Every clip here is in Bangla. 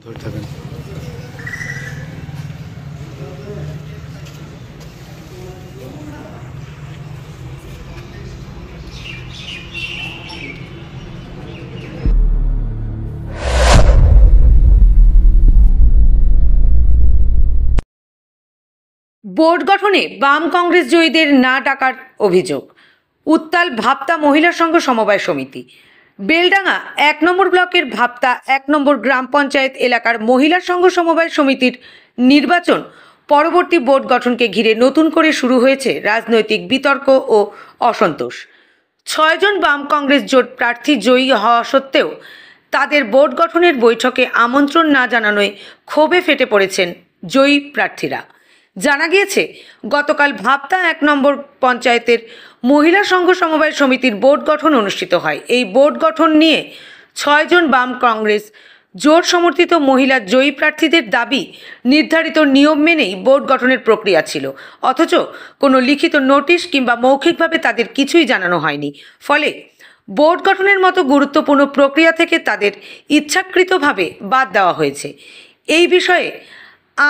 ধরে থাকেন। বোর্ড গঠনে বাম কংগ্রেস জয়ীদের না ডাকার অভিযোগ। উত্তাল ভাপ্তা মহিলা সংঘ সমবায় সমিতি। বেলডাঙ্গা ১ নম্বর ব্লকের ভাপ্তা ১ নম্বর গ্রাম পঞ্চায়েত এলাকার মহিলা সংঘ সমবায় সমিতির নির্বাচন পরবর্তী বোর্ড গঠনকে ঘিরে নতুন করে শুরু হয়েছে রাজনৈতিক বিতর্ক ও অসন্তোষ। ৬ জন বাম কংগ্রেস জোট প্রার্থী জয়ী হওয়া সত্ত্বেও তাদের বোর্ড গঠনের বৈঠকে আমন্ত্রণ না জানানোয় ক্ষোভে ফেটে পড়েছেন জয়ী প্রার্থীরা। জানা গিয়েছে, গতকাল ভাপ্তা ১ নম্বর পঞ্চায়েতের মহিলা সংঘ সমবায় সমিতির বোর্ড গঠন অনুষ্ঠিত হয়। এই বোর্ড গঠন নিয়ে ৬ জন বাম কংগ্রেস জোট সমর্থিত মহিলা জয়ী প্রার্থীদের দাবি, নির্ধারিত নিয়ম মেনেই বোর্ড গঠনের প্রক্রিয়া ছিল, অথচ কোনো লিখিত নোটিশ কিংবা মৌখিকভাবে তাদের কিছুই জানানো হয়নি। ফলে বোর্ড গঠনের মতো গুরুত্বপূর্ণ প্রক্রিয়া থেকে তাদের ইচ্ছাকৃতভাবে বাদ দেওয়া হয়েছে। এই বিষয়ে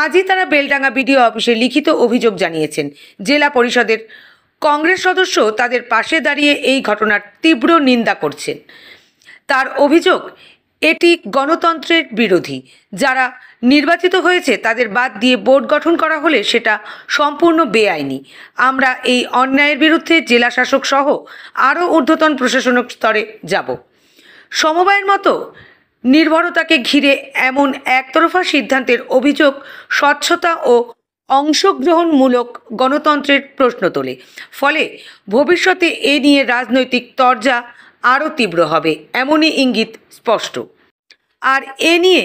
আজই তারা বেলডাঙ্গা বিডিও অফিসে লিখিত অভিযোগ জানিয়েছেন। জেলা পরিষদের কংগ্রেস সদস্য তাদের পাশে দাঁড়িয়ে এই ঘটনার তীব্র নিন্দা করছেন। তার অভিযোগ, এটি গণতন্ত্রের বিরোধী। যারা নির্বাচিত হয়েছে তাদের বাদ দিয়ে বোর্ড গঠন করা হলে সেটা সম্পূর্ণ বেআইনি। আমরা এই অন্যায়ের বিরুদ্ধে জেলা শাসক সহ আরও ঊর্ধ্বতন প্রশাসনিক স্তরে যাব। সমবায়ের মতো নির্ভরতাকে ঘিরে এমন একতরফা সিদ্ধান্তের অভিযোগ স্বচ্ছতা ও অংশগ্রহণমূলক গণতন্ত্রের প্রশ্ন তোলে। ফলে ভবিষ্যতে এ নিয়ে রাজনৈতিক তরজা আরও তীব্র হবে, এমনই ইঙ্গিত স্পষ্ট। আর এ নিয়ে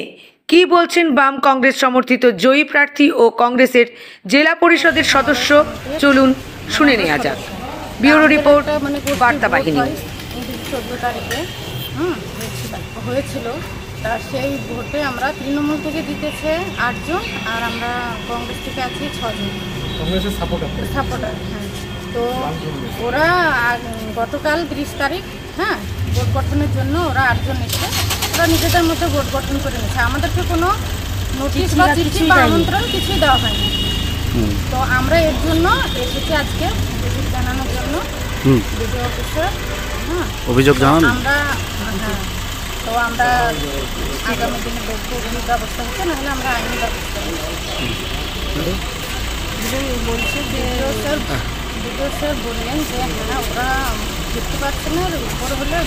কী বলছেন বাম কংগ্রেস সমর্থিত জয়ী প্রার্থী ও কংগ্রেসের জেলা পরিষদের সদস্য, চলুন শুনে নেওয়া যাক। ব্যুরো রিপোর্ট, বার্তা বাহিনী। 14 তারিখে হয়েছিল, তা সেই ভোটে আমরা তৃণমূল থেকে জিতেছে 8 জন, আর আমরা কংগ্রেস থেকে আছি 6 জন কংগ্রেসের সাপোর্টার। হ্যাঁ, তো ওরা গতকাল 30 তারিখ ভোট গঠনের জন্য ওরা 8 জন এসে ওরা নিজেদের মধ্যে ভোট গঠন করে নিয়েছে। আমাদেরকে কোনো নোটিশ বা চিঠি বা আমন্ত্রণ কিছুই দেওয়া হয়নি। তো আমরা এর জন্য এসেছি আজকে অভিযোগ জানানোর জন্য বিডিও অফিসে। অভিযোগ জানান আমরা। হ্যাঁ, তো আমরা আগামী দিনে দেখবো কি ব্যবস্থা হচ্ছে, নাহলে আমরা আইনি ব্যবস্থা বলছি। বিডিও স্যার বললেন যে হ্যাঁ, ওরা 50% উপর হলে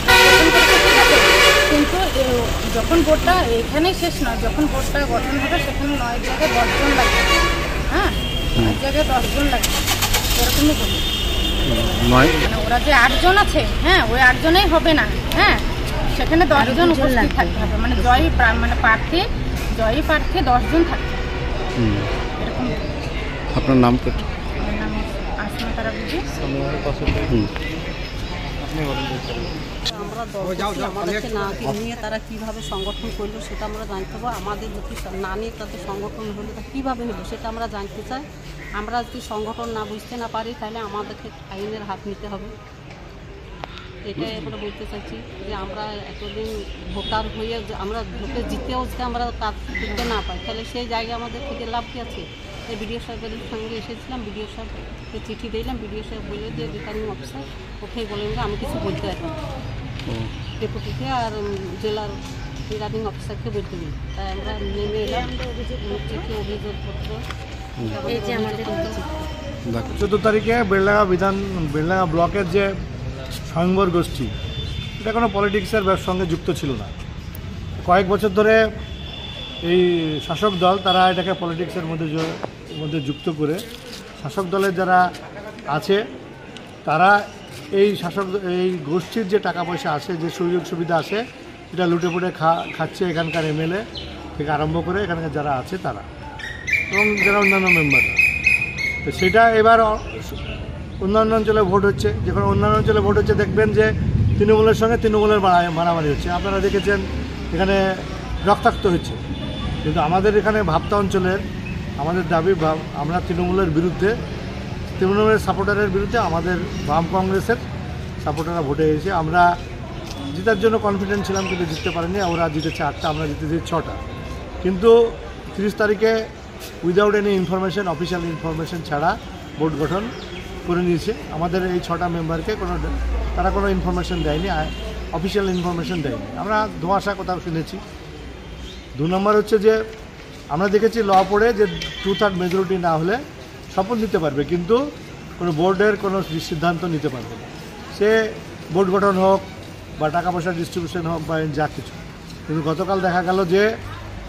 কিন্তু যখন ভোটটা এখানেই শেষ নয়, যখন ভোটটা গঠন হবে সেখানে 9 জায়গায় 10 জন লাগবে। হ্যাঁ, 9 জায়গায় 10 জন লাগবে, এরকমই বলি। মানে ওরা যে 8 জন আছে, হ্যাঁ, ওই 8 জনেই হবে না। হ্যাঁ, সেখানে 10 জন উপস্থিত থাকতে হবে, মানে জয়ী প্রার্থী 10 জন থাকতে হবে। এরকম। আপনার নাম? আমার নাম আসমা তারা বুঝি। আমরা আমাদেরকে না নিয়ে তারা কীভাবে সংগঠন করলো সেটা আমরা জানতে পারবো। আমাদের যদি না নিয়ে তাদের সংগঠন হলো তা কীভাবে হলো সেটা আমরা জানতে চাই। আমরা যদি সংগঠন না বুঝতে না পারি তাহলে আমাদেরকে আইনের হাত নিতে হবে। এটাই আমরা বলতে চাইছি যে আমরা এতদিন ভোটার হয়ে আমরা ভোটে জিতেও যদি আমরা তার দিতে না পাই তাহলে সেই জায়গায় আমাদের থেকে লাভ কী আছে। এই বিডিও সাহেবের সঙ্গে এসেছিলাম, বিডিও সাহেবকে চিঠি দিলাম, বিডিও সাহেব বললে যে রিটার্নিং অফিসার ওকেই বলেন যে আমি কিছু বলতে পারি না, ডেপুটিকে আর জেলার রিটার্নিং অফিসারকে বলতে দিই। তাই আমরা নেমে এলাম, চিঠি অভিযোগপত্র। এই যে আমাদের 14 তারিখে বেলডাঙ্গা ব্লকের যে স্বয়ংবর গোষ্ঠী, এটা কোনো পলিটিক্সের সঙ্গে যুক্ত ছিল না। কয়েক বছর ধরে এই শাসক দল তারা এটাকে পলিটিক্সের মধ্যে যুক্ত করে শাসক দলের যারা আছে তারা এই গোষ্ঠীর যে টাকা পয়সা আসে, যে সুযোগ সুবিধা আসে, এটা লুটে পুটে খাচ্ছে এখানকার এমএলএ থেকে আরম্ভ করে এখানকার যারা আছে তারা এবং যারা অন্যান্য মেম্বার। তো সেটা এবার অন্যান্য অঞ্চলে ভোট হচ্ছে। যখন অন্যান্য অঞ্চলে ভোট হচ্ছে দেখবেন যে তৃণমূলের সঙ্গে তৃণমূলের মারামারি হচ্ছে। আপনারা দেখেছেন এখানে রক্তাক্ত হচ্ছে। কিন্তু আমাদের এখানে ভাপ্তা অঞ্চলের আমাদের দাবি, আমরা তৃণমূলের বিরুদ্ধে, তৃণমূলের সাপোর্টারের বিরুদ্ধে আমাদের বাম কংগ্রেসের সাপোর্টাররা ভোটে এসেছে। আমরা জেতার জন্য কনফিডেন্ট ছিলাম, কিন্তু জিততে পারিনি। ওরা জিতেছে 8টা, আমরা জিতেছি 6টা। কিন্তু 30 তারিখে without any information, official information ছাড়া বোর্ড গঠন করে নিয়েছে। আমাদের এই 6টা মেম্বারকে তারা কোনো ইনফরমেশন দেয়নি, অফিসিয়াল ইনফরমেশন দেয়নি। আমরা ধোঁয়াশা কোথাও শুনেছি। 2 নম্বর হচ্ছে যে আমরা দেখেছি ল পড়ে যে 2/3 মেজরিটি না হলে শপথ নিতে পারবে, কিন্তু কোনো বোর্ডের কোনো সিদ্ধান্ত নিতে পারবে না, সে বোর্ড গঠন হোক বা টাকা পয়সা ডিস্ট্রিবিউশন হোক বা যা কিছু। কিন্তু গতকাল দেখা গেল যে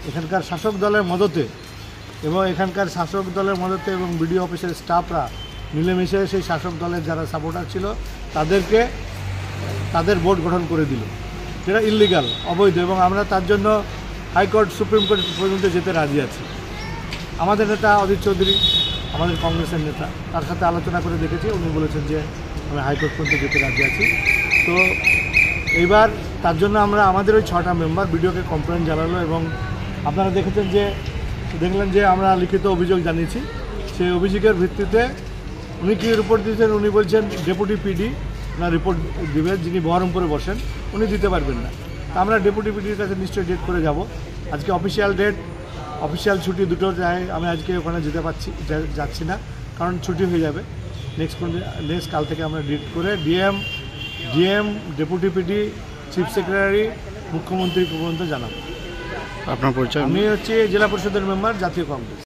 এখানকার শাসক দলের মদতে এবং বিডিও অফিসের স্টাফরা মিলেমিশে সেই শাসক দলের যারা সাপোর্টার ছিল তাদের বোর্ড গঠন করে দিল, যেটা ইললিগাল, অবৈধ। এবং আমরা তার জন্য হাইকোর্ট, সুপ্রিম কোর্ট পর্যন্ত যেতে রাজি আছি। আমাদের নেতা অধীর চৌধুরী, আমাদের কংগ্রেসের নেতা, তার সাথে আলোচনা করে দেখেছি, উনি বলেছেন যে আমি হাইকোর্ট পর্যন্ত যেতে রাজি আছি। তো এইবার তার জন্য আমরা আমাদের ওই 6টা মেম্বার বিডিওকে কমপ্লেন জানালো, এবং আপনারা দেখলেন যে আমরা লিখিত অভিযোগ জানিয়েছি। সেই অভিযোগের ভিত্তিতে উনি কী রিপোর্ট দিয়েছেন, উনি বলছেন ডেপুটি পিডি না রিপোর্ট দিবেন, যিনি বহরমপুরে বসেন, উনি দিতে পারবেন না। তা আমরা ডেপুটি পিডির কাছে নিশ্চয়ই ডেট করে যাব। আজকে অফিসিয়াল ডেট, অফিসিয়াল ছুটি দুটো যায়, আমি আজকে ওখানে যাচ্ছি না, কারণ ছুটি হয়ে যাবে। নেক্সট কাল থেকে আমরা ডেট করে DM, deputy PD, chief secretary, মুখ্যমন্ত্রী পর্যন্ত জানাবো। আপনার পরিচয়? আমি হচ্ছে জেলা পরিষদের মেম্বার, জাতীয় কংগ্রেস।